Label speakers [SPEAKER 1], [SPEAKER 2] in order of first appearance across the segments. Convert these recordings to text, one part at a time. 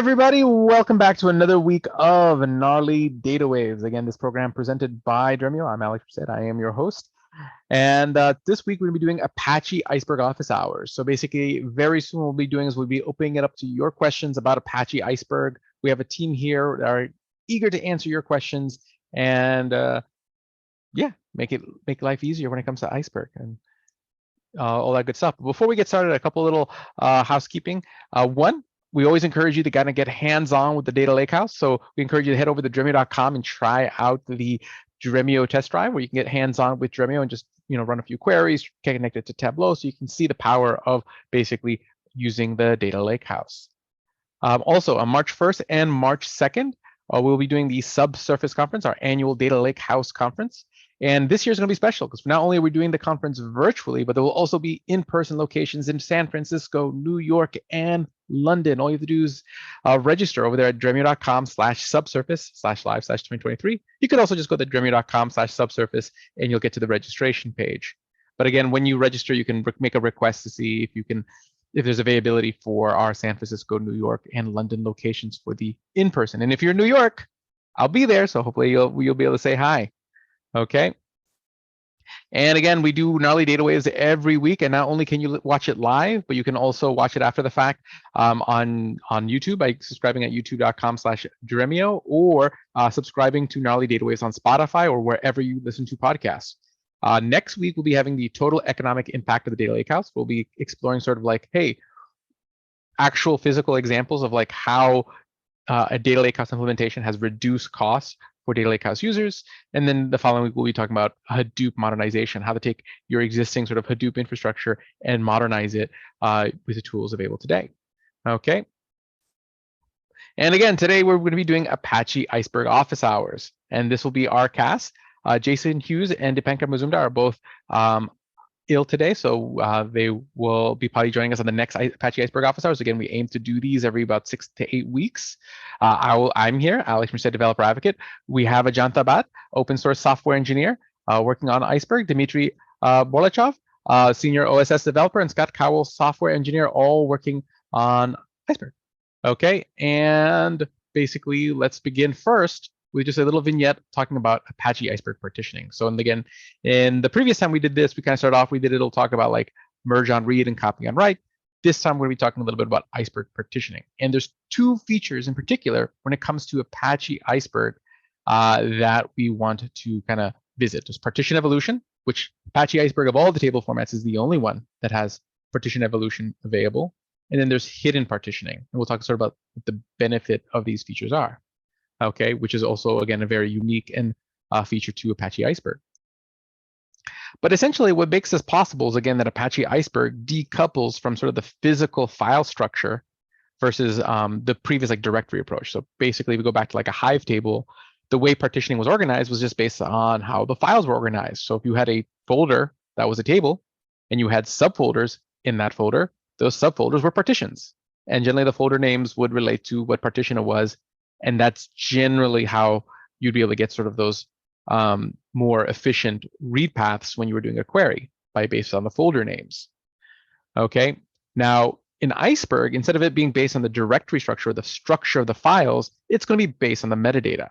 [SPEAKER 1] everybody, welcome back to another week of Gnarly Data Waves. Again, this program presented by Dremio. I'm Alex Brissett. I am your host. And this week we're going to be doing Apache Iceberg Office Hours. So basically, very soon we'll be opening it up to your questions about Apache Iceberg. We have a team here that are eager to answer your questions and yeah, make life easier when it comes to Iceberg and all that good stuff. Before we get started, a couple little housekeeping. One, we always encourage you to kind of get hands-on with the data lakehouse. So we encourage you to head over to dremio.com and try out the Dremio test drive where you can get hands-on with Dremio and just run a few queries, connect it to Tableau so you can see the power of basically using the data lakehouse. Also, on March 1st and March 2nd, we'll be doing the Subsurface Conference, our annual Data Lakehouse Conference. And this year is going to be special because not only are we doing the conference virtually, but there will also be in-person locations in San Francisco, New York, and London. All you have to do is register over there at dremio.com/subsurface/live/2023. You could also just go to dremio.com/subsurface and you'll get to the registration page. But again, when you register, you can make a request to see if there's availability for our San Francisco, New York, and London locations for the in-person. And if you're in New York, I'll be there, so hopefully you'll be able to say hi. Okay. And again, we do Gnarly Data Waves every week, and not only can you watch it live, but you can also watch it after the fact on YouTube by subscribing at youtube.com/Dremio or subscribing to Gnarly Data Waves on Spotify or wherever you listen to podcasts. Next week, we'll be having the total economic impact of the data lakehouse. We'll be exploring sort of like, hey, actual physical examples of like how a data lakehouse implementation has reduced costs for data lakehouse users. And then the following week, we'll be talking about Hadoop modernization, how to take your existing sort of Hadoop infrastructure and modernize it with the tools available today. Okay. And again, today we're going to be doing Apache Iceberg Office Hours. And this will be our cast. Jason Hughes and Dipankar Mazumdar are both ill today, so they will be probably joining us on the next Apache Iceberg Office Hours. Again, we aim to do these every about 6 to 8 weeks. I'm here, Alex Brissett, developer advocate. We have Ajanta Bhatt, open source software engineer, working on Iceberg. Dmitry Bolachov, senior OSS developer, and Scott Cowell, software engineer, all working on Iceberg. Okay, and basically, let's begin first with just a little vignette talking about Apache Iceberg partitioning. So, and again, in the previous time we did this, we kind of started off, it'll talk about like merge on read and copy on write. This time we're going to be talking a little bit about Iceberg partitioning. And there's two features in particular when it comes to Apache Iceberg that we want to kind of visit. There's partition evolution, which Apache Iceberg of all the table formats is the only one that has partition evolution available. And then there's hidden partitioning. And we'll talk sort of about what the benefit of these features are. Okay, which is also, again, a very unique and feature to Apache Iceberg. But essentially, what makes this possible is, again, that Apache Iceberg decouples from sort of the physical file structure versus the previous like directory approach. So basically, if we go back to like a Hive table, the way partitioning was organized was just based on how the files were organized. So if you had a folder that was a table and you had subfolders in that folder, those subfolders were partitions. And generally, the folder names would relate to what partition it was. And that's generally how you'd be able to get sort of those more efficient read paths when you were doing a query based on the folder names. Okay, now in Iceberg, instead of it being based on the directory structure or the structure of the files, it's going to be based on the metadata.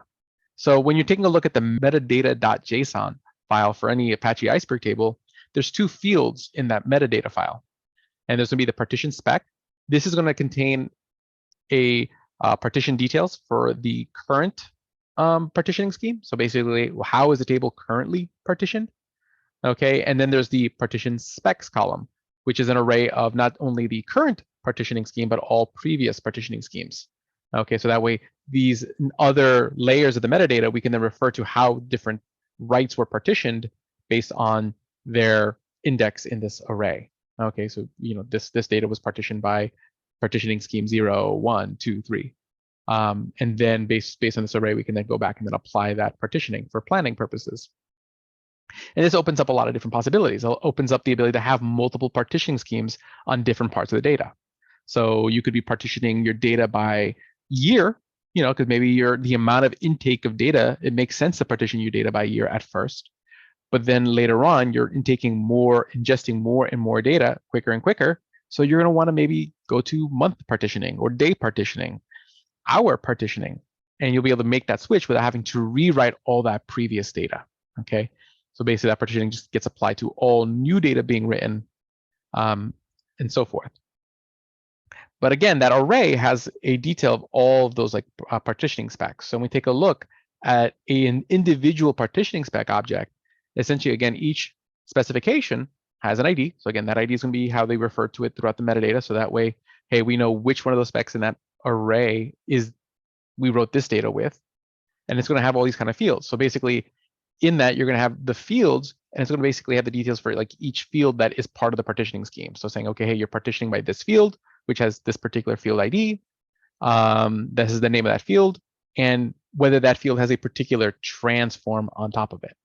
[SPEAKER 1] So when you're taking a look at the metadata.json file for any Apache Iceberg table, there's two fields in that metadata file. And there's going to be the partition spec. This is going to contain a partition details for the current partitioning scheme. So basically, how is the table currently partitioned? Okay, and then there's the partition specs column, which is an array of not only the current partitioning scheme, but all previous partitioning schemes. Okay, so that way, these other layers of the metadata, we can then refer to how different writes were partitioned based on their index in this array. Okay, so this data was partitioned by partitioning scheme 0, 1, 2, 3. And then based on this array, we can then go back and then apply that partitioning for planning purposes. And this opens up a lot of different possibilities. It opens up the ability to have multiple partitioning schemes on different parts of the data. So you could be partitioning your data by year, because maybe the amount of intake of data, it makes sense to partition your data by year at first. But then later on, you're ingesting more and more data quicker and quicker. So you're going to want to maybe go to month partitioning or day partitioning. our partitioning, and you'll be able to make that switch without having to rewrite all that previous data. Okay, so basically that partitioning just gets applied to all new data being written, and so forth. But again, that array has a detail of all of those like partitioning specs. So when we take a look at an individual partitioning spec object, essentially again, each specification has an ID. So again, that ID is going to be how they refer to it throughout the metadata. So that way, hey, we know which one of those specs in that array is we wrote this data with, and it's going to have all these kind of fields. So basically, in that you're going to have the fields, and it's going to basically have the details for like each field that is part of the partitioning scheme. So saying, okay, hey, you're partitioning by this field, which has this particular field ID. This is the name of that field, and whether that field has a particular transform on top of it.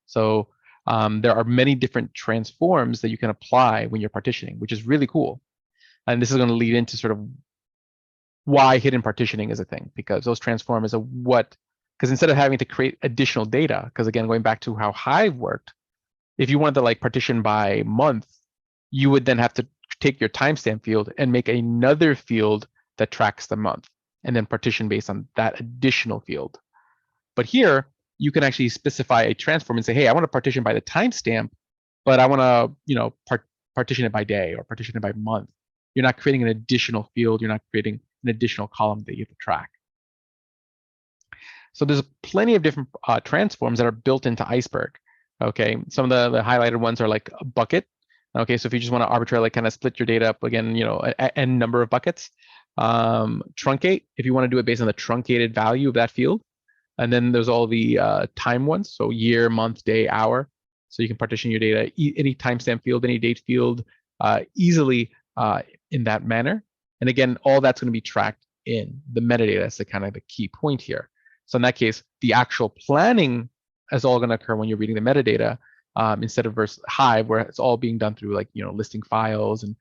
[SPEAKER 1] So there are many different transforms that you can apply when you're partitioning, which is really cool. And this is going to lead into sort of why hidden partitioning is a thing, because those transforms are what, because instead of having to create additional data, because again, going back to how Hive worked, if you wanted to like partition by month, you would then have to take your timestamp field and make another field that tracks the month, and then partition based on that additional field. But here, you can actually specify a transform and say, hey, I want to partition by the timestamp, but I want to, partition it by day or partition it by month. You're not creating an additional field. You're not creating an additional column that you have to track. So there's plenty of different transforms that are built into Iceberg. Okay, some of the highlighted ones are like a bucket. Okay, so if you just want to arbitrarily kind of split your data up again, n number of buckets. Truncate, if you want to do it based on the truncated value of that field. And then there's all the time ones, so year, month, day, hour. So you can partition your data, any timestamp field, any date field, easily in that manner. And again, all that's going to be tracked in the metadata. That's the kind of the key point here. So in that case, the actual planning is all going to occur when you're reading the metadata, instead of versus Hive, where it's all being done through like listing files and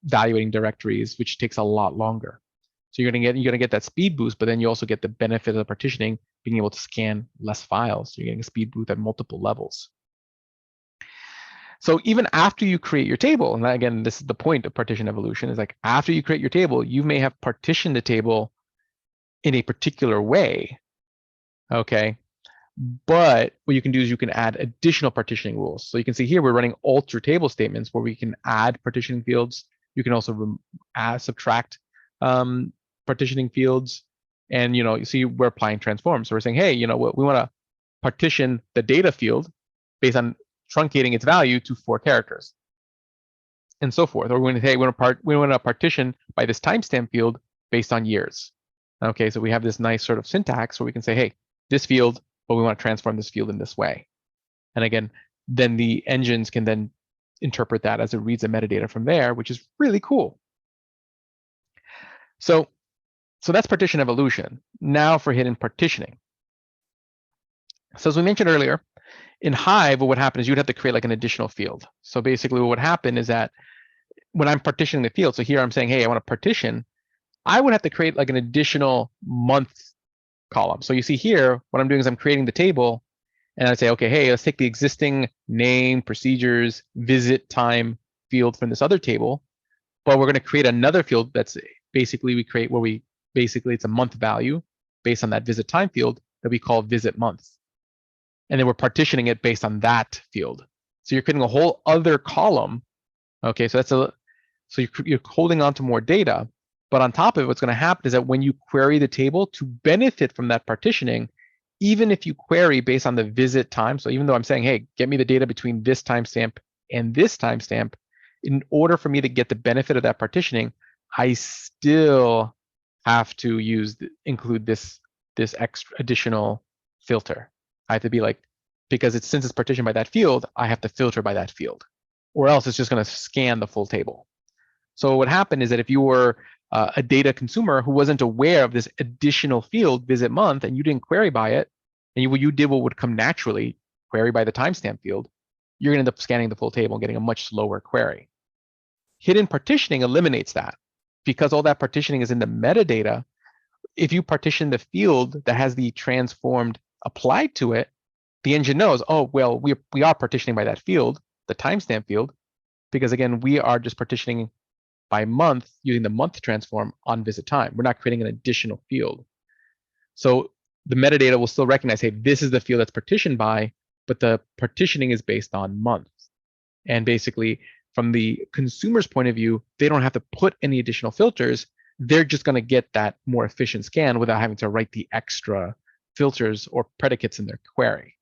[SPEAKER 1] evaluating directories, which takes a lot longer. So you're gonna get that speed boost, but then you also get the benefit of the partitioning, being able to scan less files. So you're getting a speed boost at multiple levels. So even after you create your table, and again, this is the point of partition evolution, is like after you create your table, you may have partitioned the table in a particular way, okay? But what you can do is you can add additional partitioning rules. So you can see here we're running alter table statements where we can add partitioning fields. You can also subtract partitioning fields, and you see we're applying transforms. So we're saying, hey, we want to partition the data field based on truncating its value to 4 characters, and so forth. Or we're going to say, we want to partition by this timestamp field based on years. Okay, so we have this nice sort of syntax where we can say, hey, this field, but we want to transform this field in this way. And again, then the engines can then interpret that as it reads the metadata from there, which is really cool. So that's partition evolution. Now for hidden partitioning. So as we mentioned earlier, in Hive, what would happen is you'd have to create like an additional field. So basically what would happen is that when I'm partitioning the field, so here I'm saying, hey, I want to partition, I would have to create like an additional month column. So you see here, what I'm doing is I'm creating the table, and I say, okay, hey, let's take the existing name, procedures, visit time field from this other table, but we're going to create another field that's basically it's a month value based on that visit time field that we call visit month. And then we're partitioning it based on that field. So you're creating a whole other column. Okay, so you're holding on to more data, but on top of it, what's going to happen is that when you query the table to benefit from that partitioning, even if you query based on the visit time, so even though I'm saying, hey, get me the data between this timestamp and this timestamp, in order for me to get the benefit of that partitioning, I still have to include this extra additional filter. I have to be like, because since it's partitioned by that field, I have to filter by that field, or else it's just going to scan the full table. So what happened is that if you were a data consumer who wasn't aware of this additional field, visit month, and you didn't query by it, and you did what would come naturally, query by the timestamp field, you're going to end up scanning the full table and getting a much slower query. Hidden partitioning eliminates that. Because all that partitioning is in the metadata, if you partition the field that has the transformed applied to it, the engine knows, oh, well, we are partitioning by that field, the timestamp field, because again, we are just partitioning by month using the month transform on visit time. We're not creating an additional field. So the metadata will still recognize, hey, this is the field that's partitioned by, but the partitioning is based on months. And basically, from the consumer's point of view, they don't have to put any additional filters. They're just going to get that more efficient scan without having to write the extra filters or predicates in their query.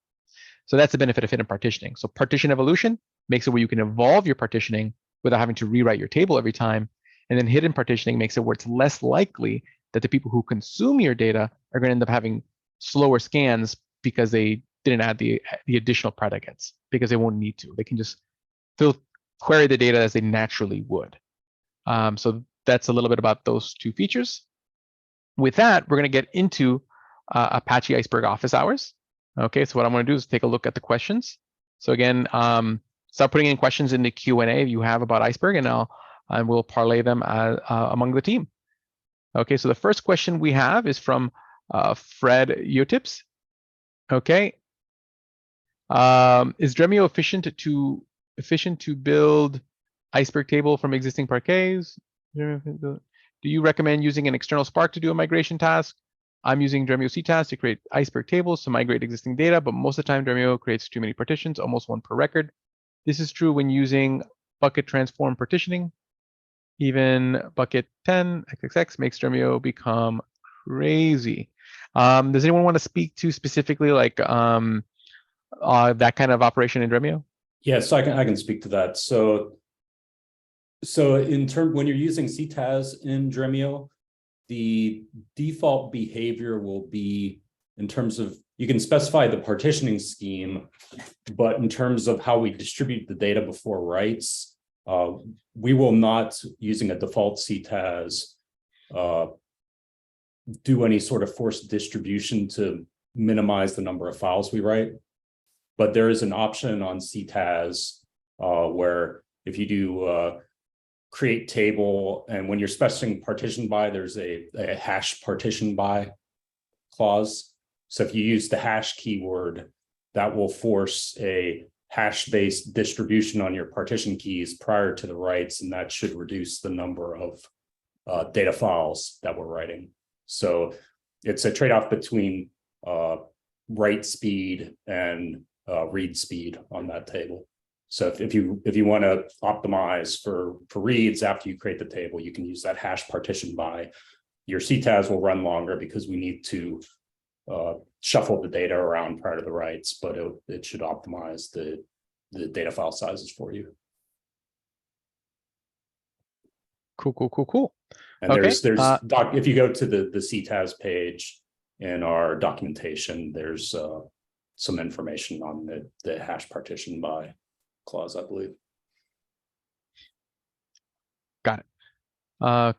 [SPEAKER 1] So that's the benefit of hidden partitioning. So partition evolution makes it where you can evolve your partitioning without having to rewrite your table every time. And then hidden partitioning makes it where it's less likely that the people who consume your data are going to end up having slower scans because they didn't add the additional predicates, because they won't need to. They can just query the data as they naturally would. So that's a little bit about those two features. With that, we're going to get into Apache Iceberg Office Hours. Okay, so what I'm going to do is take a look at the questions. So again, start putting in questions in the Q&A you have about Iceberg, and we'll parlay them among the team. Okay, so the first question we have is from Fred Yotips. Okay, is Dremio efficient to build Iceberg table from existing parquets? Do you recommend using an external Spark to do a migration task? I'm using Dremio CTAS to create Iceberg tables to migrate existing data, but most of the time Dremio creates too many partitions, almost one per record. This is true when using bucket transform partitioning. Even bucket 10 XXX makes Dremio become crazy. Does anyone want to speak to specifically like that kind of operation in Dremio?
[SPEAKER 2] Yeah, so I can speak to that. So in terms, when you're using CTAS in Dremio, the default behavior will be in terms of, you can specify the partitioning scheme, but in terms of how we distribute the data before writes, we will not, using a default CTAS, do any sort of forced distribution to minimize the number of files we write. But there is an option on CTAS where if you do create table, and when you're specifying partition by, there's a hash partition by clause. So if you use the hash keyword, that will force a hash-based distribution on your partition keys prior to the writes, and that should reduce the number of data files that we're writing. So it's a trade-off between write speed and read speed on that table. So if you want to optimize for reads after you create the table, you can use that hash partition by. Your CTAS will run longer because we need to shuffle the data around prior to the writes, but it should optimize the data file sizes for you.
[SPEAKER 1] Cool.
[SPEAKER 2] And
[SPEAKER 1] okay.
[SPEAKER 2] If you go to the CTAS page in our documentation, there's some information on the hash partition by clause, I believe.
[SPEAKER 1] Got it.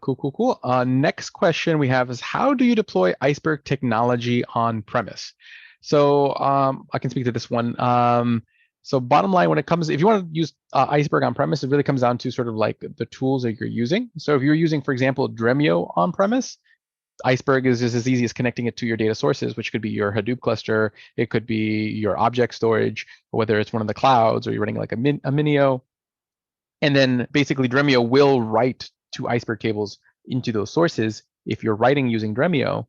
[SPEAKER 1] Cool. Next question we have is, how do you deploy Iceberg technology on premise? So I can speak to this one. So bottom line, when it comes, if you want to use Iceberg on premise, it really comes down to sort of like the tools that you're using. So if you're using, for example, Dremio on premise, Iceberg is just as easy as connecting it to your data sources, which could be your Hadoop cluster, it could be your object storage, whether it's one of the clouds or you're running like a Minio. And then basically Dremio will write to Iceberg tables into those sources if you're writing using Dremio,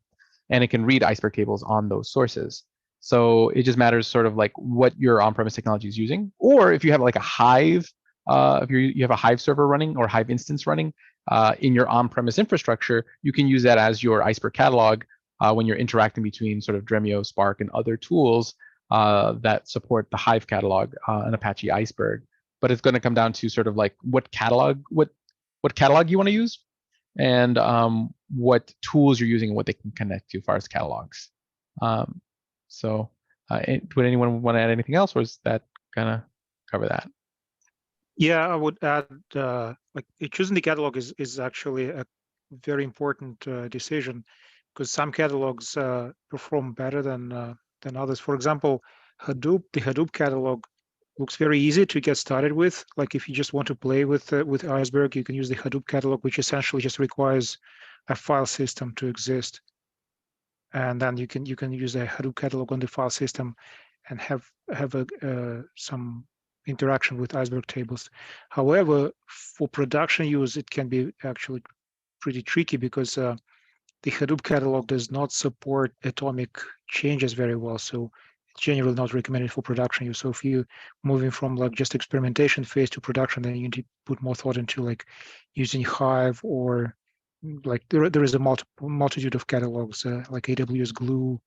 [SPEAKER 1] and it can read Iceberg tables on those sources. So it just matters sort of like what your on-premise technology is using, or if you have like a Hive, if you have a Hive server running or Hive instance running in your on-premise infrastructure, you can use that as your Iceberg catalog when you're interacting between sort of Dremio, Spark, and other tools that support the Hive catalog and Apache Iceberg. But it's going to come down to sort of like what catalog you want to use, and what tools you're using and what they can connect to as far as catalogs. So would anyone want to add anything else, or is that kind of cover that?
[SPEAKER 3] Yeah, I would add like choosing the catalog is actually a very important decision, because some catalogs perform better than others. For example, Hadoop, the Hadoop catalog looks very easy to get started with. Like if you just want to play with Iceberg, you can use the Hadoop catalog, which essentially just requires a file system to exist. And then you can use a Hadoop catalog on the file system and have some interaction with Iceberg tables. However, for production use, it can be actually pretty tricky because the Hadoop catalog does not support atomic changes very well. So it's generally not recommended for production use. So if you're moving from like just experimentation phase to production, then you need to put more thought into like using Hive, or like there is a multitude of catalogs like AWS Glue,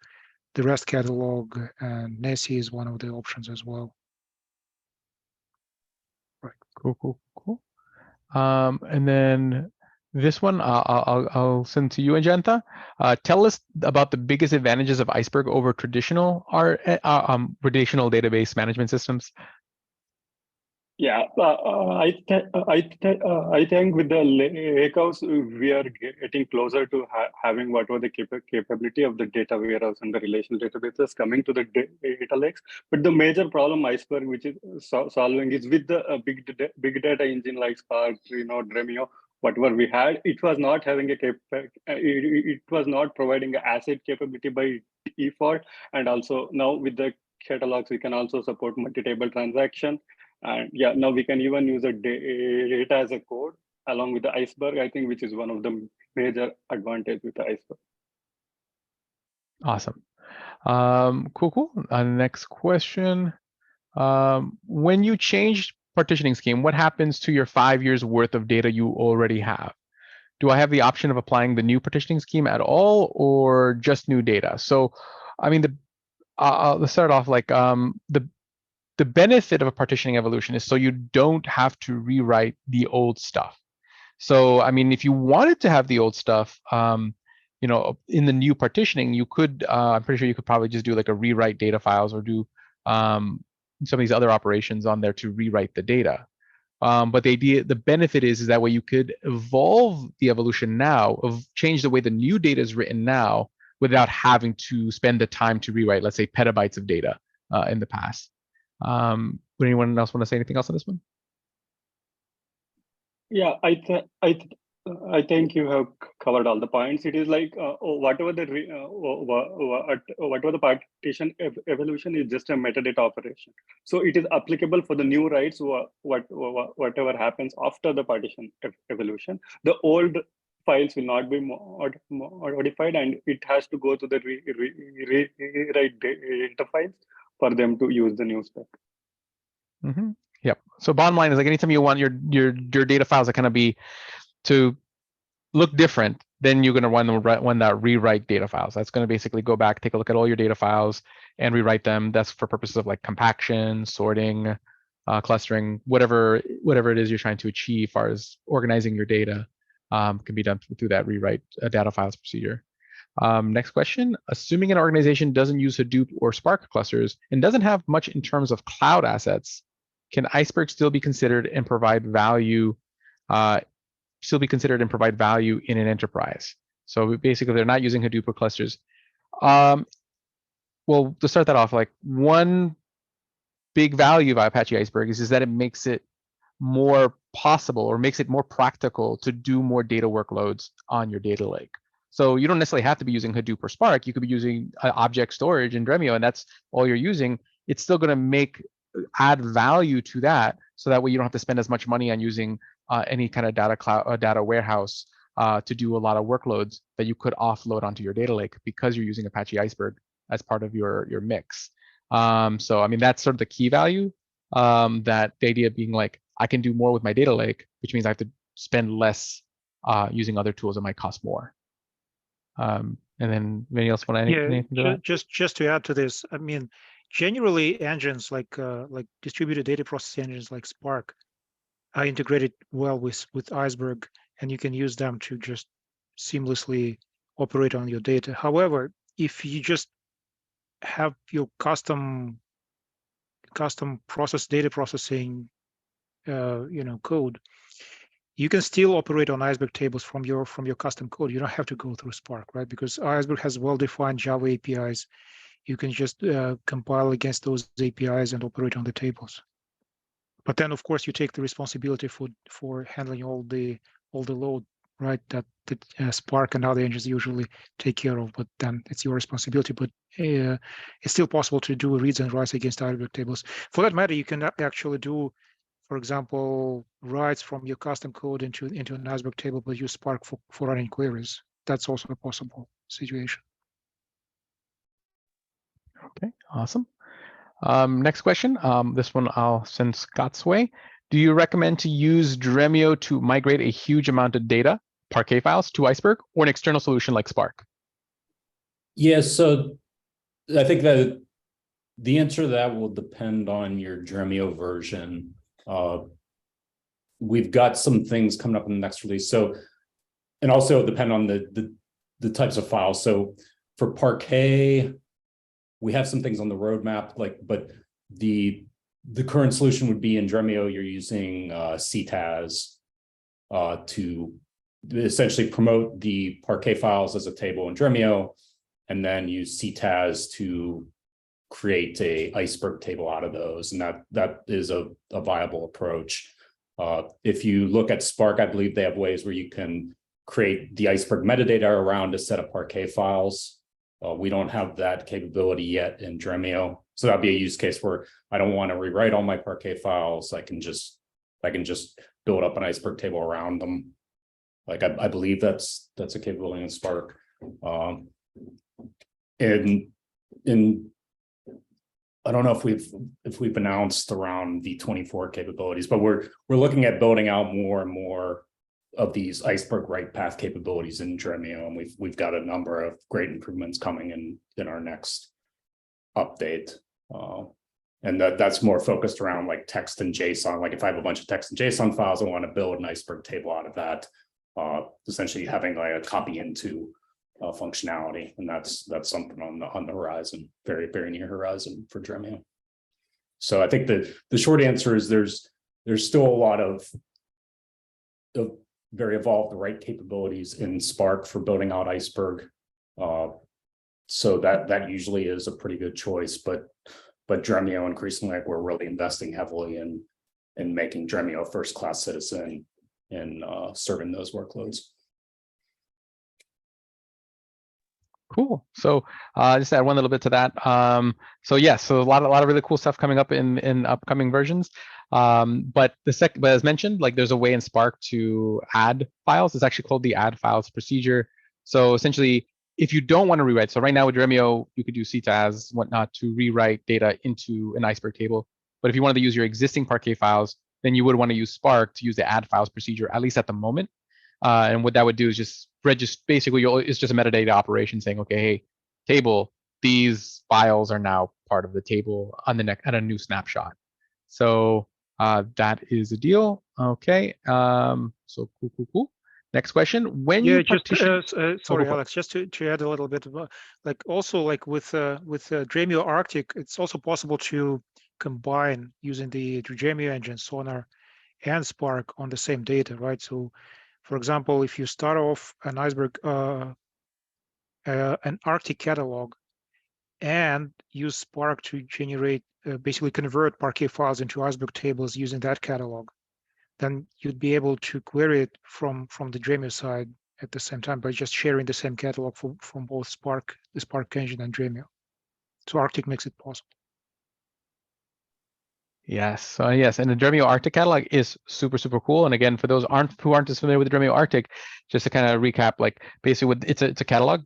[SPEAKER 3] the REST catalog, and Nessie is one of the options as well. Right.
[SPEAKER 1] Cool. And then this one I'll send to you, Ajanta. Tell us about the biggest advantages of Iceberg over traditional database management systems.
[SPEAKER 4] Yeah, I think with the Lakehouse, we are getting closer to having whatever the capability of the data warehouse and the relational databases coming to the data lakes. But the major problem Iceberg, which is solving, is with the big data engine like Spark, Dremio, whatever we had, it was not having a it was not providing an asset capability by default. And also now with the catalogs, we can also support multi-table transaction. And yeah, now we can even use a data as a code along with the Iceberg, I think, which is one of the major advantage with the Iceberg.
[SPEAKER 1] Awesome. Cool. Next question. When you change partitioning scheme, what happens to your 5 years worth of data you already have? Do I have the option of applying the new partitioning scheme at all, or just new data? So, I mean, let's start off like the benefit of a partitioning evolution is so you don't have to rewrite the old stuff. So, I mean, if you wanted to have the old stuff, in the new partitioning, you could, I'm pretty sure you could probably just do like a rewrite data files or do some of these other operations on there to rewrite the data. But the benefit is that way you could evolve the evolution now, change the way the new data is written now without having to spend the time to rewrite, let's say, petabytes of data in the past. Would anyone else want to say anything else on this one?
[SPEAKER 4] Yeah, I think you have covered all the points. It is like whatever the partition evolution is just a metadata operation. So it is applicable for the new writes. Whatever happens after the partition evolution, the old files will not be modified, and it has to go to the rewrite data files for them to use the new spec.
[SPEAKER 1] Mm-hmm. Yep. So bottom line is like anytime you want your data files to kind of be to look different, then you're going to run that rewrite data files. That's going to basically go back, take a look at all your data files and rewrite them. That's for purposes of like compaction, sorting, clustering, whatever it is you're trying to achieve as far as organizing your data can be done through that rewrite data files procedure. Next question. Assuming an organization doesn't use Hadoop or Spark clusters and doesn't have much in terms of cloud assets, can Iceberg still be considered and provide value? In an enterprise? So basically, they're not using Hadoop or clusters. Well, to start that off, like one big value of Apache Iceberg is that it makes it more possible or makes it more practical to do more data workloads on your data lake. So you don't necessarily have to be using Hadoop or Spark. You could be using object storage in Dremio, and that's all you're using. It's still going to add value to that, so that way you don't have to spend as much money on using any kind of data warehouse to do a lot of workloads that you could offload onto your data lake because you're using Apache Iceberg as part of your mix. So I mean, that's sort of the key value. That the idea being like, I can do more with my data lake, which means I have to spend less using other tools that might cost more. And then anybody else want to add anything to that?
[SPEAKER 3] Just to add to this, I mean, generally engines like distributed data processing engines like Spark are integrated well with Iceberg, and you can use them to just seamlessly operate on your data. However, if you just have your custom data processing code, you can still operate on Iceberg tables from your custom code. You don't have to go through Spark, right? Because Iceberg has well-defined Java APIs. You can just compile against those APIs and operate on the tables. But then, of course, you take the responsibility for handling all the load right? That Spark and other engines usually take care of, but then it's your responsibility. But it's still possible to do reads and writes against iceberg tables. For that matter, you can actually do, for example, writes from your custom code into an iceberg table, but use Spark for running queries. That's also a possible situation.
[SPEAKER 1] Okay, awesome. Next question. This one I'll send Scott's way. Do you recommend to use Dremio to migrate a huge amount of data, Parquet files, to Iceberg, or an external solution like Spark?
[SPEAKER 2] Yeah, so I think that the answer to that will depend on your Dremio version. We've got some things coming up in the next release. So, and also depend on the types of files. So for Parquet, we have some things on the roadmap, but the current solution would be in Dremio, you're using CTAS to essentially promote the Parquet files as a table in Dremio, and then use CTAS to create a iceberg table out of those. And that is a viable approach. If you look at Spark, I believe they have ways where you can create the iceberg metadata around a set of Parquet files. We don't have that capability yet in Dremio. So that'd be a use case where I don't want to rewrite all my Parquet files. I can just build up an iceberg table around them. Like I believe that's a capability in Spark. And I don't know if we've announced around v24 capabilities, but we're looking at building out more and more of these iceberg write path capabilities in Dremio, and we've got a number of great improvements coming in our next update. And that's more focused around like text and JSON. Like if I have a bunch of text and JSON files, I want to build an iceberg table out of that, essentially having like a copy into functionality, and that's something on the horizon, very, very near horizon for Dremio. So I think the short answer is there's still a lot of very evolved write capabilities in Spark for building out Iceberg. So that usually is a pretty good choice, but Dremio increasingly, like, we're really investing heavily in making Dremio a first-class citizen in serving those workloads.
[SPEAKER 1] Cool. So just add one little bit to that. So yes, so a lot of really cool stuff coming up in upcoming versions. But as mentioned, like there's a way in Spark to add files. It's actually called the add files procedure. So essentially, if you don't want to rewrite, so right now with Dremio, you could do CTAS, whatnot, to rewrite data into an iceberg table. But if you wanted to use your existing Parquet files, then you would want to use Spark to use the add files procedure, at least at the moment. And what that would do is just register, basically it's just a metadata operation saying, okay, hey, table, these files are now part of the table on the at a new snapshot. So that is a deal. Okay. So cool. Next question. When you partition,
[SPEAKER 3] sorry, Alex, just to add a little bit of like also like with Dremio Arctic, it's also possible to combine using the Dremio engine, Sonar, and Spark on the same data, right? So, for example, if you start off an iceberg, an Arctic catalog, and use Spark to generate, basically convert Parquet files into iceberg tables using that catalog, then you'd be able to query it from the Dremio side at the same time by just sharing the same catalog from both Spark, the Spark engine, and Dremio. So Arctic makes it possible.
[SPEAKER 1] Yes, yes, and the Dremio Arctic catalog is super cool. And again, for those who aren't as familiar with the Dremio Arctic, just to kind of recap, like basically it's a catalog.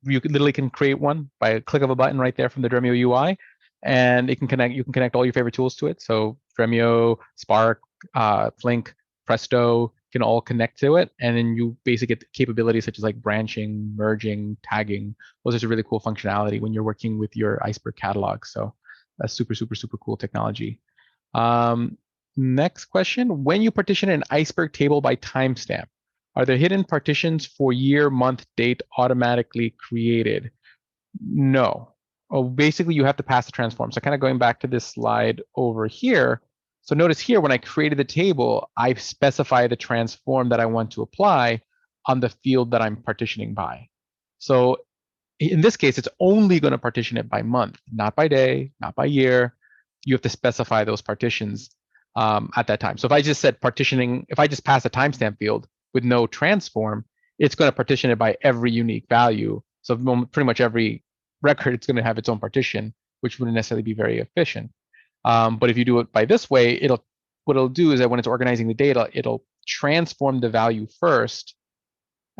[SPEAKER 1] You literally can create one by a click of a button right there from the Dremio UI, and it can connect. You can connect all your favorite tools to it. So Dremio, Spark, Flink, Presto can all connect to it, and then you basically get capabilities such as like branching, merging, tagging. Those are really cool functionality when you're working with your Iceberg catalog. So that's super cool technology. Next question: when you partition an Iceberg table by timestamp, are there hidden partitions for year, month, date automatically created? No. Oh, basically you have to pass the transform. So kind of going back to this slide over here. So notice here, when I created the table, I've specified the transform that I want to apply on the field that I'm partitioning by. So in this case, it's only going to partition it by month, not by day, not by year. You have to specify those partitions at that time. So if I just said partitioning, if I just pass a timestamp field, with no transform, it's going to partition it by every unique value. So pretty much every record, it's going to have its own partition, which wouldn't necessarily be very efficient. But if you do it by this way, what it'll do is that when it's organizing the data, it'll transform the value first,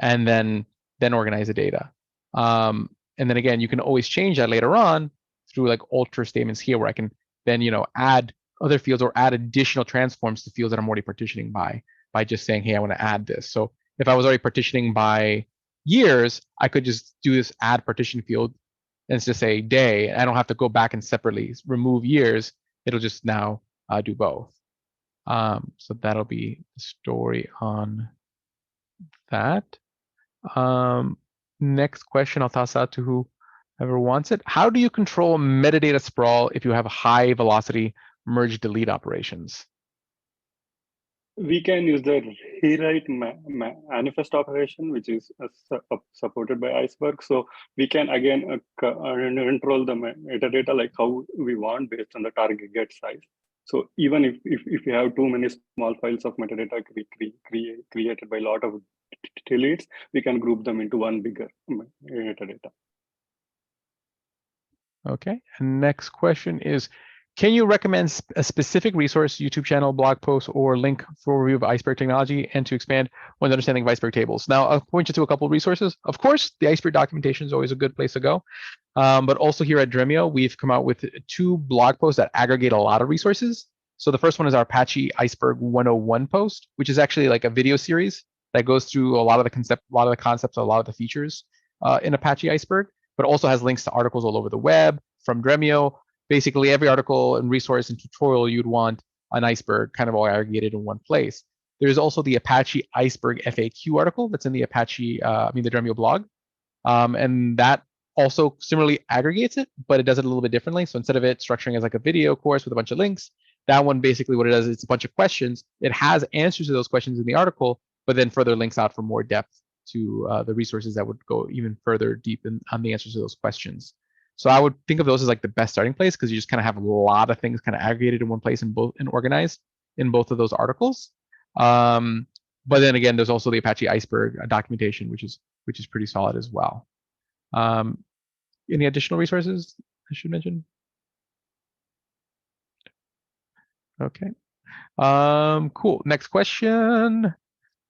[SPEAKER 1] and then organize the data. And then again, you can always change that later on through like alter statements here, where I can then add other fields or add additional transforms to fields that I'm already partitioning by just saying, hey, I want to add this. So if I was already partitioning by years, I could just do this add partition field and it's just say day. I don't have to go back and separately remove years. It'll just now do both. So that'll be the story on that. Next question I'll toss out to whoever wants it. How do you control metadata sprawl if you have high velocity merge delete operations?
[SPEAKER 4] We can use the rewrite manifest operation, which is supported by Iceberg. So we can again control the metadata like how we want based on the target size. So even if you have too many small files of metadata created by a lot of deletes, we can group them into one bigger metadata.
[SPEAKER 1] Okay, and next question is, can you recommend a specific resource, YouTube channel, blog post, or link for review of Iceberg technology and to expand one's understanding of Iceberg tables? Now, I'll point you to a couple of resources. Of course, the Iceberg documentation is always a good place to go. But also here at Dremio, we've come out with 2 blog posts that aggregate a lot of resources. So the first one is our Apache Iceberg 101 post, which is actually like a video series that goes through a lot of the concepts, a lot of the features in Apache Iceberg, but also has links to articles all over the web from Dremio. Basically, every article and resource and tutorial you'd want on Iceberg kind of all aggregated in one place. There's also the Apache Iceberg FAQ article that's in the the Dremio blog. And that also similarly aggregates it, but it does it a little bit differently. So instead of it structuring as like a video course with a bunch of links, that one basically what it does is it's a bunch of questions. It has answers to those questions in the article, but then further links out for more depth to the resources that would go even further deep on the answers to those questions. So I would think of those as like the best starting place because you just kind of have a lot of things kind of aggregated in one place and organized in both of those articles. But then again, there's also the Apache Iceberg documentation, which is pretty solid as well. Any additional resources I should mention? Okay. Cool. Next question.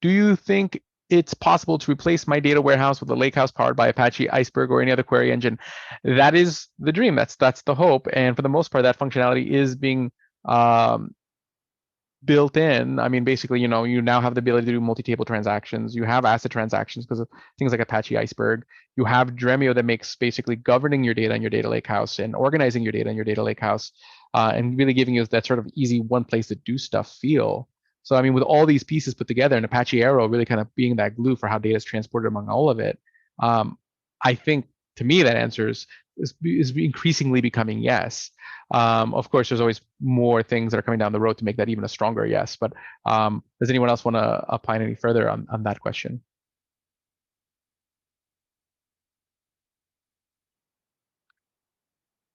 [SPEAKER 1] Do you think it's possible to replace my data warehouse with a Lakehouse powered by Apache Iceberg or any other query engine? That is the dream. That's the hope. And for the most part, that functionality is being built in. I mean, basically, you now have the ability to do multi-table transactions. You have ACID transactions because of things like Apache Iceberg. You have Dremio that makes basically governing your data in your data lakehouse and organizing your data in your data lakehouse and really giving you that sort of easy one place to do stuff feel. So, I mean, with all these pieces put together and Apache Arrow really kind of being that glue for how data is transported among all of it, I think, to me, that answer is increasingly becoming yes. Of course, there's always more things that are coming down the road to make that even a stronger yes. But does anyone else want to opine any further on that question?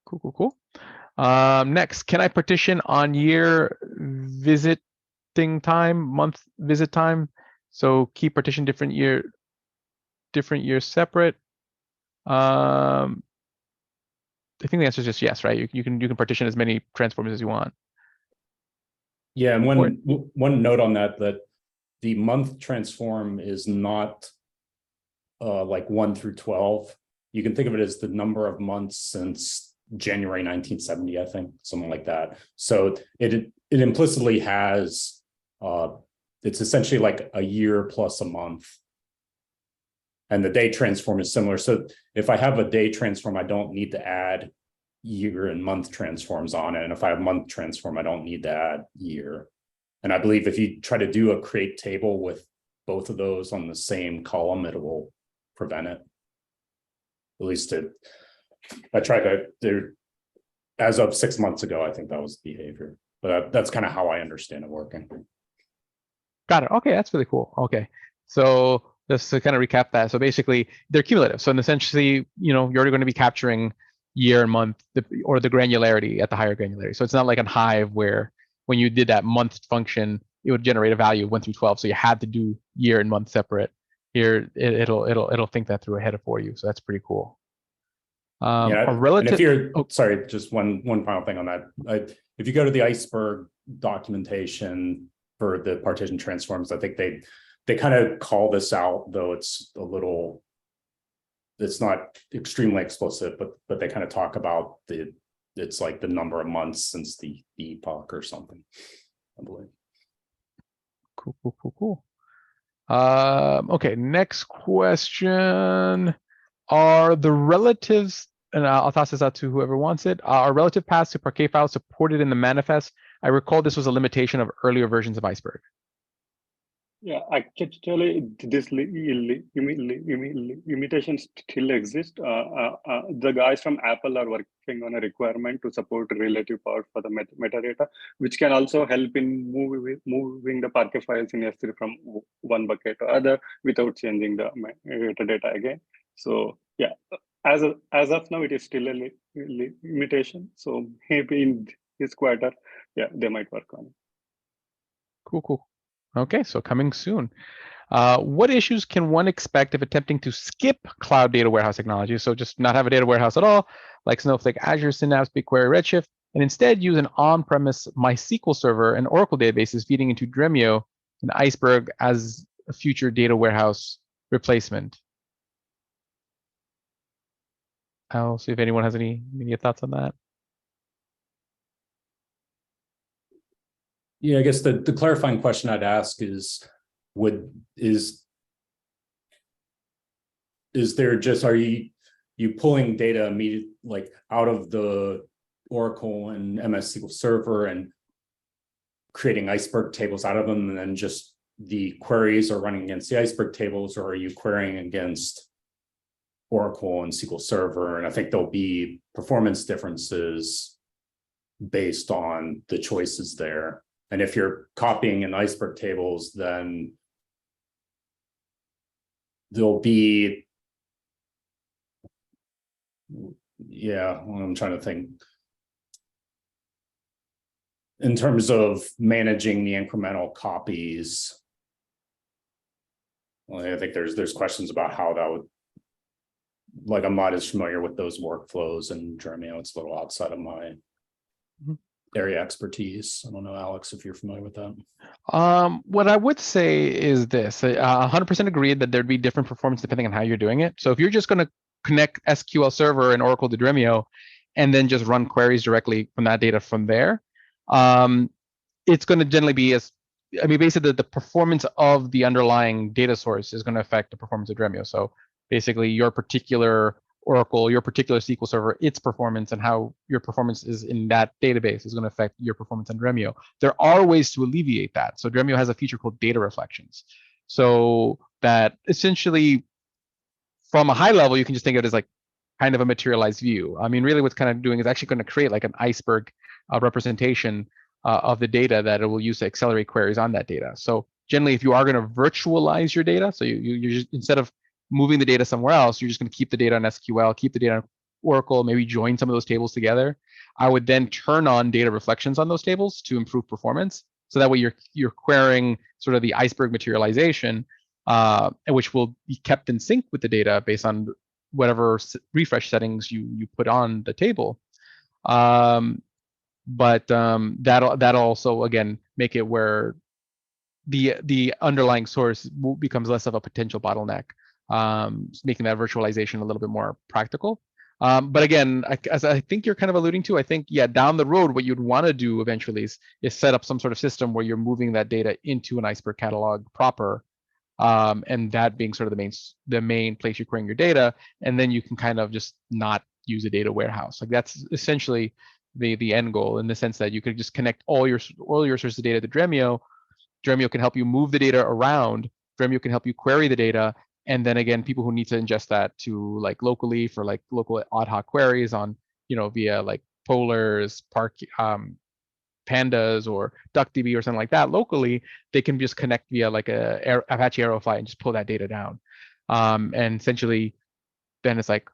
[SPEAKER 1] Cool. Next, can I partition on year visiting time, month visit time? So keep partition different years separate. I think the answer is just yes, right? You can partition as many transforms as you want.
[SPEAKER 2] Yeah, and one note on that the month transform is not like 1 through 12. You can think of it as the number of months since January 1970, I think, something like that. So it implicitly has it's essentially like a year plus a month. And the day transform is similar. So if I have a day transform, I don't need to add year and month transforms on it. And if I have month transform, I don't need to add year. And I believe if you try to do a create table with both of those on the same column, it will prevent it. At least I tried to, as of 6 months ago, I think that was the behavior. But that's kind of how I understand it working.
[SPEAKER 1] Got it. Okay, that's really cool. Okay, so just to kind of recap that. So basically, they're cumulative. So essentially, you're already going to be capturing year and month or the granularity at the higher granularity. So it's not like on Hive where when you did that month function, it would generate a value of 1 through 12. So you had to do year and month separate. Here, it'll think that through ahead for you. So that's pretty cool.
[SPEAKER 2] Yeah,
[SPEAKER 1] A relative.
[SPEAKER 2] and if you're sorry, just one final thing on that. If you go to the Iceberg documentation for the partition transforms, I think they kind of call this out, though it's not extremely explicit, but they kind of talk about it's like the number of months since the epoch or something, I believe.
[SPEAKER 1] Cool. Okay, next question. Are the relatives, and I'll toss this out to whoever wants it, are relative paths to parquet files supported in the manifest? I recall this was a limitation of earlier versions of Iceberg.
[SPEAKER 4] Yeah, actually, this limitation still exists. The guys from Apple are working on a requirement to support relative path for the metadata, which can also help in moving the parquet files in S3 from one bucket to other without changing the metadata again. So yeah, as of now, it is still a limitation. So maybe in this quarter, yeah, they might work on it.
[SPEAKER 1] Cool. Okay, so coming soon. What issues can one expect if attempting to skip cloud data warehouse technology? So just not have a data warehouse at all, like Snowflake, Azure, Synapse, BigQuery, Redshift, and instead use an on-premise MySQL server and Oracle databases feeding into Dremio and Iceberg as a future data warehouse replacement. I'll see if anyone has any immediate thoughts on that.
[SPEAKER 2] Yeah, I guess the clarifying question I'd ask is there just, are you pulling data immediately, like out of the Oracle and MS SQL Server and creating Iceberg tables out of them, and then just the queries are running against the Iceberg tables, or are you querying against Oracle and SQL Server? And I think there'll be performance differences based on the choices there. And if you're copying in Iceberg tables, then there'll be, yeah, I'm trying to think. In terms of managing the incremental copies, well, I think there's questions about how that would, like, I'm not as familiar with those workflows in Dremio. It's a little outside of my area expertise. I don't know, Alex, if you're familiar with that.
[SPEAKER 1] What I would say is this: 100% agreed that there'd be different performance depending on how you're doing it. So if you're just going to connect SQL Server and Oracle to Dremio, and then just run queries directly from that data from there, it's going to generally be basically the performance of the underlying data source is going to affect the performance of Dremio. So basically, your particular Oracle, your particular SQL Server, its performance and how your performance is in that database is going to affect your performance on Dremio. There are ways to alleviate that. So Dremio has a feature called data reflections. So that essentially, from a high level, you can just think of it as like kind of a materialized view. I mean, really what's kind of doing is actually going to create like an iceberg representation of the data that it will use to accelerate queries on that data. So generally, if you are going to virtualize your data, so you just, instead of moving the data somewhere else, you're just going to keep the data on SQL, keep the data on Oracle, maybe join some of those tables together. I would then turn on data reflections on those tables to improve performance. So that way you're querying sort of the iceberg materialization, which will be kept in sync with the data based on whatever refresh settings you put on the table. But that'll also, again, make it where the underlying source becomes less of a potential bottleneck, making that virtualization a little bit more practical. But again, as I think you're kind of alluding to, I think, yeah, down the road, what you'd want to do eventually is set up some sort of system where you're moving that data into an Iceberg catalog proper, and that being sort of the main place you're querying your data, and then you can kind of just not use a data warehouse. Like that's essentially the end goal, in the sense that you could just connect all your sources of data to Dremio. Dremio can help you move the data around. Dremio can help you query the data. And then again, people who need to ingest that to like locally for like local ad hoc queries on, via like Polars, Pandas, or DuckDB or something like that locally, they can just connect via like a Apache Aerofly and just pull that data down. And essentially, then it's like,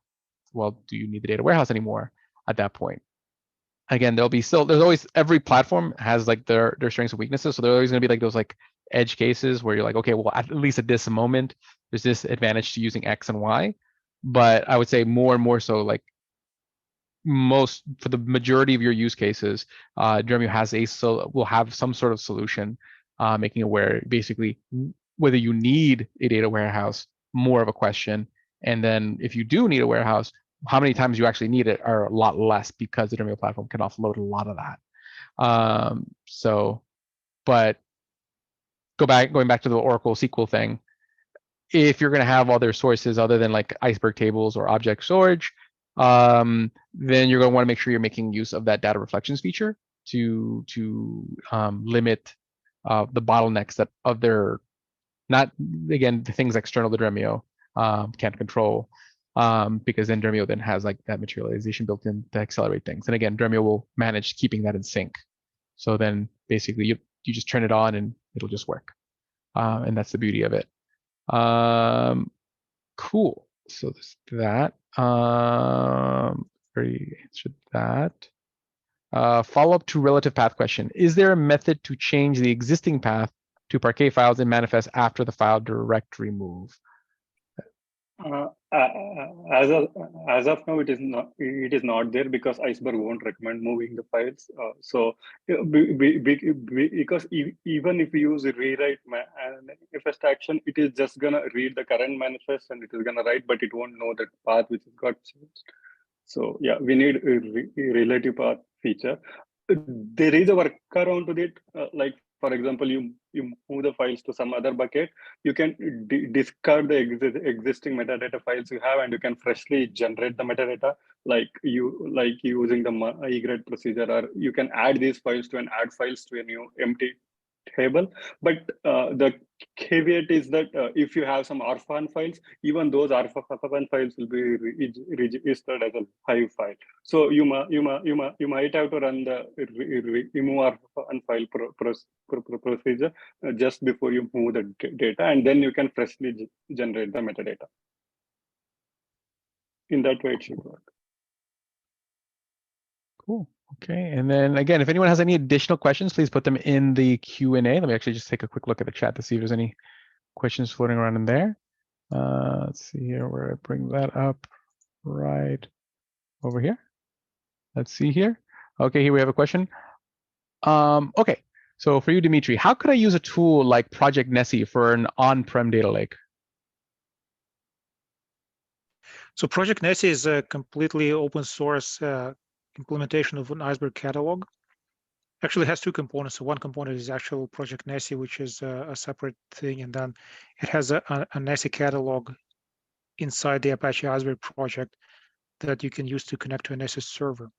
[SPEAKER 1] well, do you need the data warehouse anymore at that point? again, there's always, every platform has like their strengths and weaknesses. So there's always going to be like those like edge cases where you're like, okay, well, at least at this moment, there's this advantage to using X and Y. But I would say more and more so, like for the majority of your use cases, Dremio will have some sort of solution, making it where basically whether you need a data warehouse, more of a question. And then if you do need a warehouse, how many times you actually need it are a lot less, because the Dremio platform can offload a lot of that. But going back to the Oracle SQL thing, if you're going to have other sources other than like Iceberg tables or object storage, then you're going to want to make sure you're making use of that data reflections feature to limit the bottlenecks that not, again, the things external to Dremio can't control, because then Dremio then has like that materialization built in to accelerate things. And again, Dremio will manage keeping that in sync. So then basically you just turn it on and it'll just work. And that's the beauty of it. Cool. So that. Already answered that. Follow-up to relative path question. Is there a method to change the existing path to parquet files in manifest after the file directory move?
[SPEAKER 4] As of now, it is not there, because Iceberg won't recommend moving the files. Because even if you use a rewrite manifest action, it is just gonna read the current manifest and it is gonna write, but it won't know that path which got changed. So yeah, we need a relative path feature. There is a workaround to it, like for example, you move the files to some other bucket, you can discard the existing metadata files you have, and you can freshly generate the metadata, like using the migrate procedure, or you can add these files to an add files to a new empty table. But the caveat is that if you have some orphan files, even those orphan files will be registered as a hive file. So you might have to run the remove orphan file procedure just before you move the data, and then you can freshly generate the metadata. In that way, it should work.
[SPEAKER 1] Cool. Okay, and then again, if anyone has any additional questions, please put them in the Q&A. Let me actually just take a quick look at the chat to see if there's any questions floating around in there. Let's see here where I bring that up. Right over here. Let's see here. Okay, here we have a question. Okay, so for you, Dimitri, how could I use a tool like Project Nessie for an on-prem data lake?
[SPEAKER 3] So Project Nessie is a completely open source implementation of an Iceberg catalog. Actually, it has two components. So one component is actual Project Nessie, which is a separate thing, and then it has a Nessie catalog inside the Apache Iceberg project that you can use to connect to a Nessie server.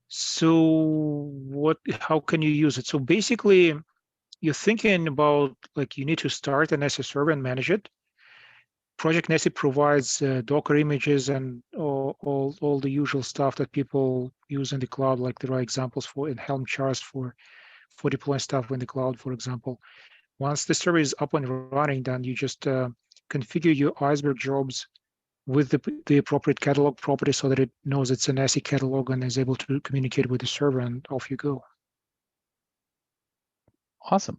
[SPEAKER 3] So how can you use it? So basically, you're thinking about, like, you need to start a Nessie server and manage it. Project Nessie provides Docker images and all the usual stuff that people use in the cloud. Like there are examples in Helm charts for deploying stuff in the cloud, for example. Once the server is up and running, then you just configure your Iceberg jobs with the appropriate catalog property so that it knows it's a Nessie catalog and is able to communicate with the server, and off you go.
[SPEAKER 1] Awesome.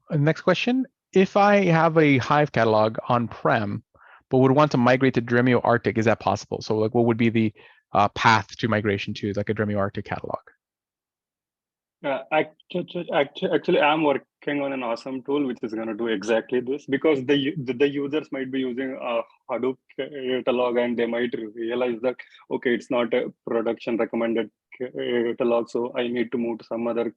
[SPEAKER 1] Next question. If I have a Hive catalog on-prem, but would want to migrate to Dremio Arctic, is that possible? So like, what would be the path to migration to like a Dremio Arctic catalog?
[SPEAKER 4] Actually, I'm working on an awesome tool which is going to do exactly this, because the users might be using a Hadoop catalog, and they might realize that, okay, it's not a production recommended catalog, so I need to move to some other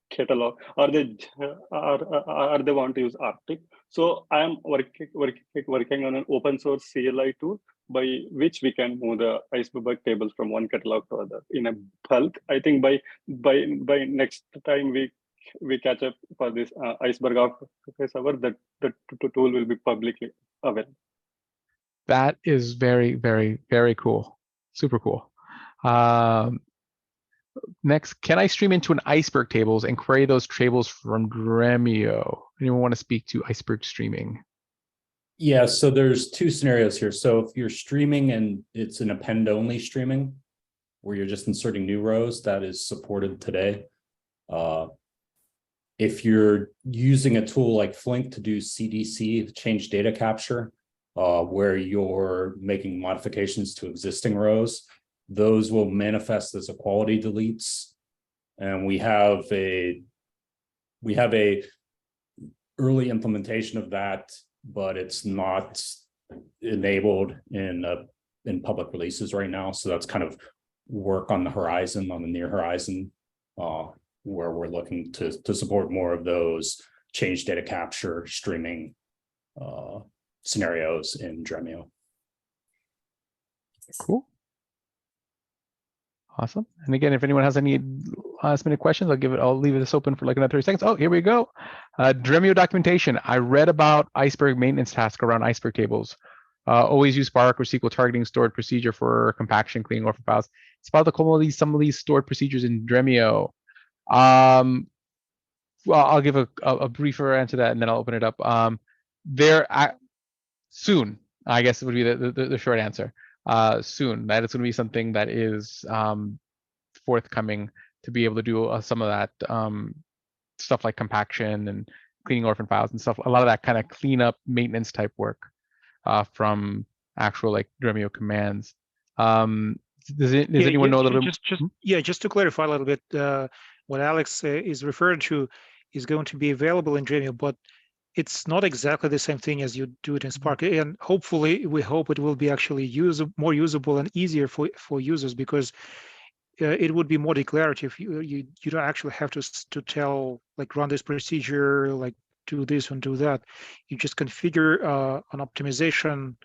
[SPEAKER 4] catalog, or they want to use Arctic. So I am working on an open source CLI tool by which we can move the Iceberg tables from one catalog to other in a bulk. I think by next time we catch up for this Iceberg Office Hours, that the tool will be publicly available.
[SPEAKER 1] That is very, very, very cool. Super cool. Next, can I stream into an Iceberg tables and query those tables from Dremio? Anyone want to speak to Iceberg streaming?
[SPEAKER 2] Yeah, so there's two scenarios here. So if you're streaming and it's an append-only streaming, where you're just inserting new rows, that is supported today. If you're using a tool like Flink to do CDC, change data capture, where you're making modifications to existing rows, those will manifest as equality deletes. And we have a early implementation of that, but it's not enabled in public releases right now. So that's kind of work on the horizon, on the near horizon, where we're looking to support more of those change data capture, streaming scenarios in Dremio.
[SPEAKER 1] Cool. Awesome. And again, if anyone has any last minute questions, I'll leave this open for like another 30 seconds. Oh, here we go. Dremio documentation. I read about Iceberg maintenance task around Iceberg tables. Always use Spark or SQL targeting stored procedure for compaction, cleaning orphan files. It's about some of these stored procedures in Dremio. Well, I'll give a briefer answer to that, and then I'll open it up. Soon, I guess would be the short answer. Soon, that is going to be something that is forthcoming to be able to do some of that stuff like compaction and cleaning orphan files and stuff. A lot of that kind of cleanup maintenance type work from actual like Dremio commands. Does anyone know a little bit?
[SPEAKER 3] Just to clarify a little bit, what Alex is referring to is going to be available in Dremio, but it's not exactly the same thing as you do it in Spark. And hopefully, we hope it will be actually more usable and easier for users, because it would be more declarative. You don't actually have to tell, like, run this procedure, like do this and do that. You just configure an optimization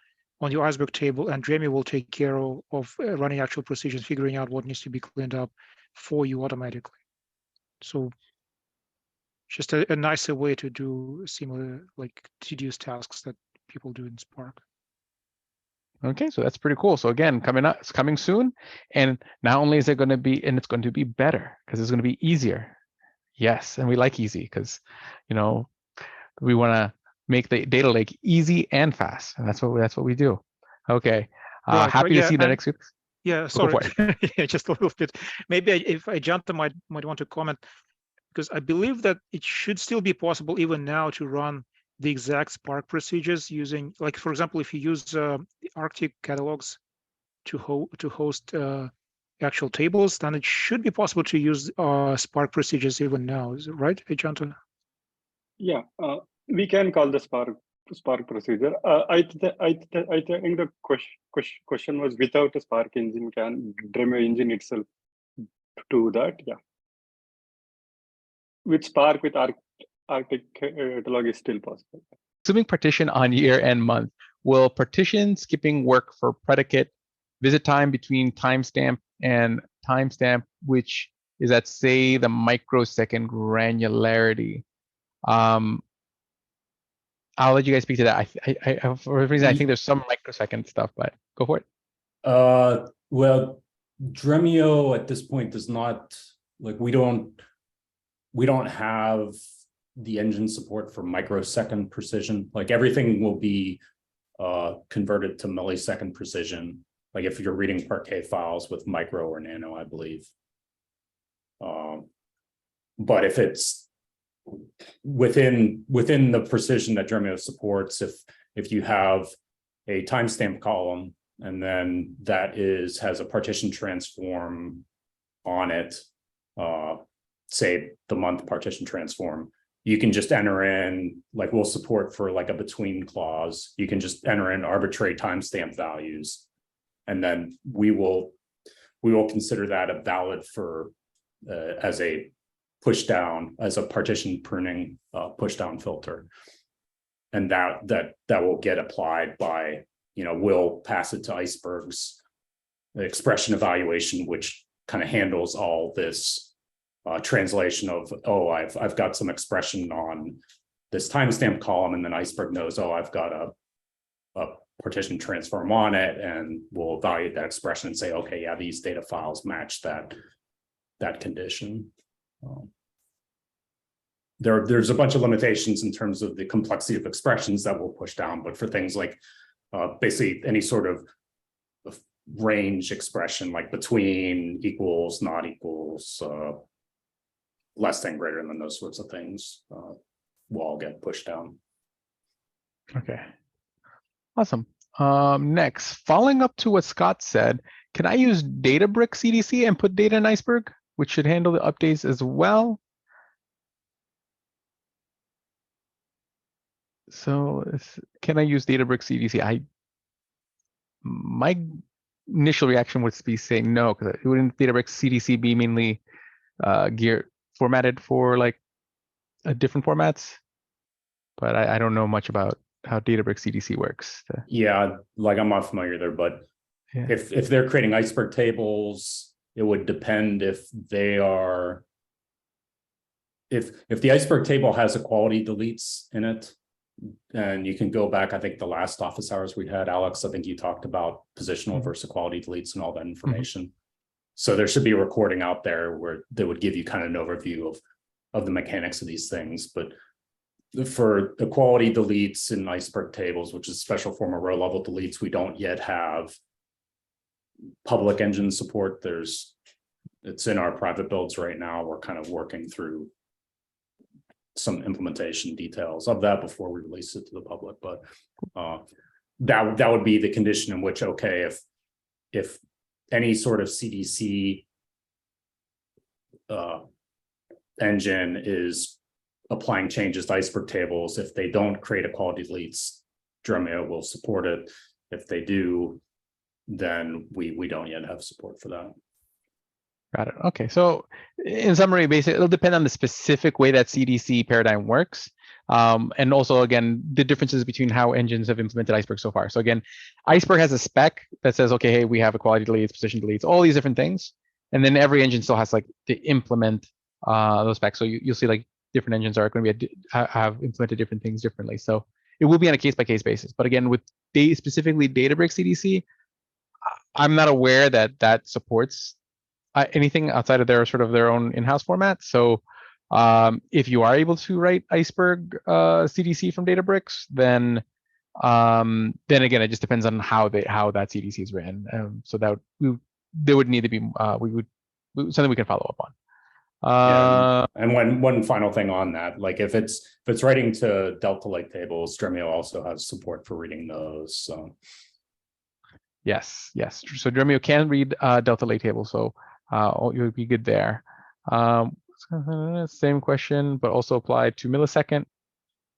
[SPEAKER 3] on your Iceberg table, and Dremio will take care of running actual procedures, figuring out what needs to be cleaned up for you automatically. So just a nicer way to do similar, like, tedious tasks that people do in Spark.
[SPEAKER 1] Okay, so that's pretty cool. So again, it's coming soon, and not only is it going to be, and it's going to be better because it's going to be easier. Yes, and we like easy because, we want to make the data lake easy and fast, and that's what we do. Okay,
[SPEAKER 3] Right,
[SPEAKER 1] happy to see that next week.
[SPEAKER 3] Yeah, sorry, yeah, just a little bit. Maybe if Ajanta might want to comment, because I believe that it should still be possible even now to run the exact Spark procedures using, like, for example, if you use the Arctic catalogs to host actual tables, then it should be possible to use Spark procedures even now. Is it right, Ajanta?
[SPEAKER 4] Yeah, we can call the Spark procedure. I think the question was, without a Spark engine, can Dremio engine itself do that? Yeah. With Spark, with Arctic catalog is still possible.
[SPEAKER 1] Assuming partition on year and month, will partition skipping work for predicate visit time between timestamp and timestamp, which is at, say, the microsecond granularity? I'll let you guys speak to that. For a reason, I think there's some microsecond stuff, but go for it.
[SPEAKER 2] Well, Dremio at this point does not, like, we don't have the engine support for microsecond precision. Like, everything will be converted to millisecond precision. Like, if you're reading parquet files with micro or nano, I believe. But if it's within the precision that Dremio supports, if you have a timestamp column and then that has a partition transform on it, say the month partition transform, you can just enter in, like, we'll support for like a between clause. You can just enter in arbitrary timestamp values, and then we will consider that a valid for as a push down, as a partition pruning push down filter, and that will get applied by, we'll pass it to Iceberg's expression evaluation, which kind of handles all this translation of, oh, I've got some expression on this timestamp column, and then Iceberg knows, oh, I've got a partition transform on it, and we'll evaluate that expression and say, okay, yeah, these data files match that condition. There's a bunch of limitations in terms of the complexity of expressions that we'll push down, but for things like basically any sort of range expression, like between, equals, not equals, less than, greater than, those sorts of things will all get pushed down.
[SPEAKER 1] Okay. Awesome. Next, following up to what Scott said, can I use Databricks CDC and put data in Iceberg, which should handle the updates as well? So can I use Databricks CDC? My initial reaction would be saying no, because wouldn't Databricks CDC be mainly formatted for like different formats? But I don't know much about how Databricks CDC works.
[SPEAKER 2] Yeah, like I'm not familiar there, but
[SPEAKER 1] Yeah.
[SPEAKER 2] if they're creating iceberg tables, it would depend if they are, if the iceberg table has equality deletes in it, and you can go back, I think the last office hours we had, Alex, I think you talked about positional versus equality deletes and all that information. So there should be a recording out there where they would give you kind of an overview of the mechanics of these things. But for equality deletes in iceberg tables, which is a special form of row level deletes, we don't yet have public engine support. It's in our private builds right now. We're kind of working through some implementation details of that before we release it to the public. But that would be the condition in which, okay, if any sort of CDC engine is applying changes to iceberg tables, if they don't create equality deletes, Dremio will support it. If they do, then we don't yet have support for that.
[SPEAKER 1] Got it. Okay. So in summary, basically, it'll depend on the specific way that CDC paradigm works. And also, again, the differences between how engines have implemented Iceberg so far. So again, Iceberg has a spec that says, okay, hey, we have equality deletes, position deletes, all these different things. And then every engine still has like to implement those specs. So you'll see like different engines are going to be have implemented different things differently. So it will be on a case-by-case basis. But again, with specifically Databricks CDC, I'm not aware that supports anything outside of their own in-house format. So if you are able to write Iceberg CDC from Databricks, then again, it just depends on how that CDC is written. So there would need to be something we can follow up on.
[SPEAKER 2] And one final thing on that, like if it's writing to Delta Lake tables, Dremio also has support for reading those. So
[SPEAKER 1] yes. So Dremio can read Delta Lake tables, so you would be good there. Same question, but also applied to millisecond.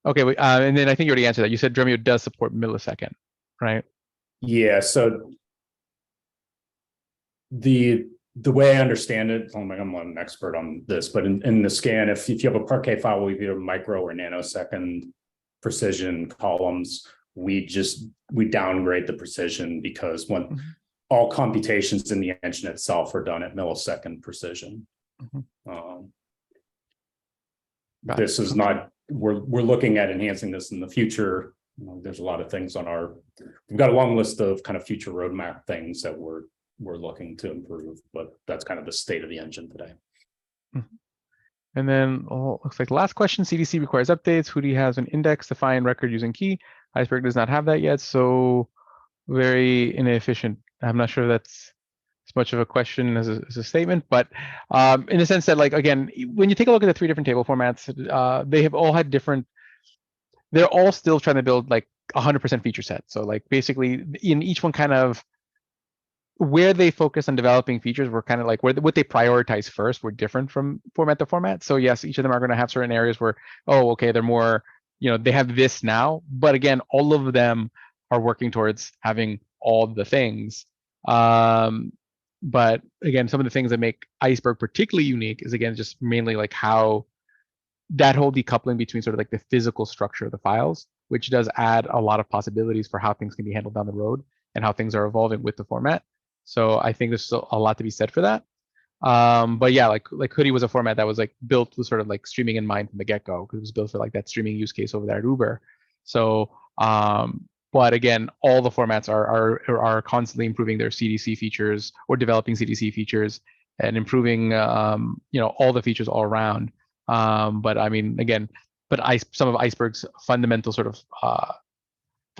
[SPEAKER 1] Okay, and then I think you already answered that. You said Dremio does support millisecond, right?
[SPEAKER 2] Yeah. So the way I understand it, I'm not an expert on this, but in the scan, if you have a parquet file with either micro or nanosecond precision columns, we downgrade the precision because when all computations in the engine itself are done at millisecond precision. This is not, we're looking at enhancing this in the future. There's a lot of things we've got a long list of kind of future roadmap things that we're looking to improve, but that's kind of the state of the engine today.
[SPEAKER 1] And then looks like the last question, CDC requires updates. Hootie has an index defined record using key. Iceberg does not have that yet, so very inefficient. I'm not sure that's as much of a question as a statement, but in the sense that, like, again, when you take a look at the three different table formats, they have all had different, they're all still trying to build like 100% feature set. So like basically in each one, kind of where they focus on developing features were kind of like what they prioritize first were different from format to format. So yes, each of them are going to have certain areas where, oh, okay, they're more, they have this now, but again, all of them are working towards having all the things. But again, some of the things that make Iceberg particularly unique is, again, just mainly like how that whole decoupling between sort of like the physical structure of the files, which does add a lot of possibilities for how things can be handled down the road and how things are evolving with the format. So I think there's still a lot to be said for that. But yeah, like Hootie was a format that was like built with sort of like streaming in mind from the get-go, because it was built for like that streaming use case over there at Uber. So but again, all the formats are constantly improving their CDC features or developing CDC features and improving all the features all around. But I mean, again, some of Iceberg's fundamental sort of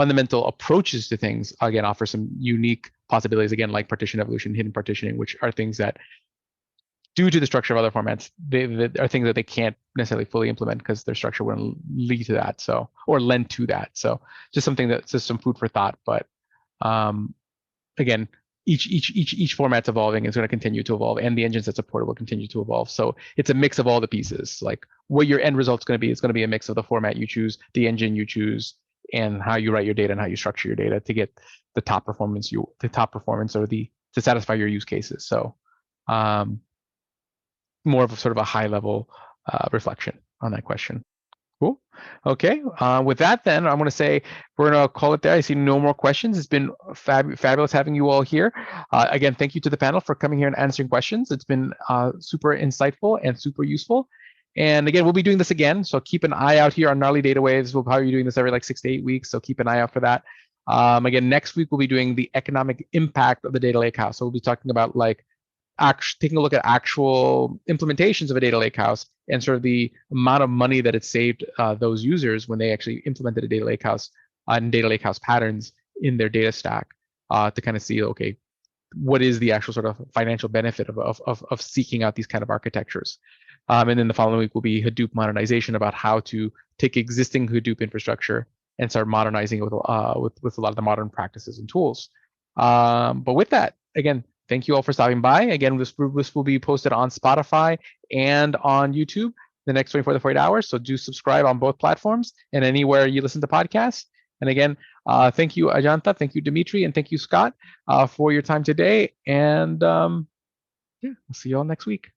[SPEAKER 1] fundamental approaches to things, again, offer some unique possibilities, again, like partition evolution, hidden partitioning, which are things that, due to the structure of other formats, they are things that they can't necessarily fully implement because their structure wouldn't lead to that, so, or lend to that. So just something that's just some food for thought. But again, each format's evolving, is going to continue to evolve, and the engines that support it will continue to evolve. So it's a mix of all the pieces. Like what your end result's going to be is going to be a mix of the format you choose, the engine you choose, and how you write your data and how you structure your data to get the top performance or to satisfy your use cases. So more of a sort of a high level reflection on that question. Cool. Okay. With that, then I'm going to say we're going to call it there. I see no more questions. It's been fabulous having you all here. Again, thank you to the panel for coming here and answering questions. It's been super insightful and super useful. And again, we'll be doing this again. So keep an eye out here on Gnarly Data Waves. We'll probably be doing this every like 6 to 8 weeks. So keep an eye out for that. Again, next week, we'll be doing the economic impact of the data lakehouse. So we'll be talking about like taking a look at actual implementations of a data lakehouse and sort of the amount of money that it saved those users when they actually implemented a data lakehouse and data lakehouse patterns in their data stack to kind of see, okay, what is the actual sort of financial benefit of seeking out these kind of architectures. And then the following week will be Hadoop modernization, about how to take existing Hadoop infrastructure and start modernizing it with a lot of the modern practices and tools. But with that, again, thank you all for stopping by. Again, this will be posted on Spotify and on YouTube the next 24 to 48 hours. So do subscribe on both platforms and anywhere you listen to podcasts. And again, thank you, Ajanta, thank you, Dimitri, and thank you, Scott, for your time today. And yeah, we'll see you all next week.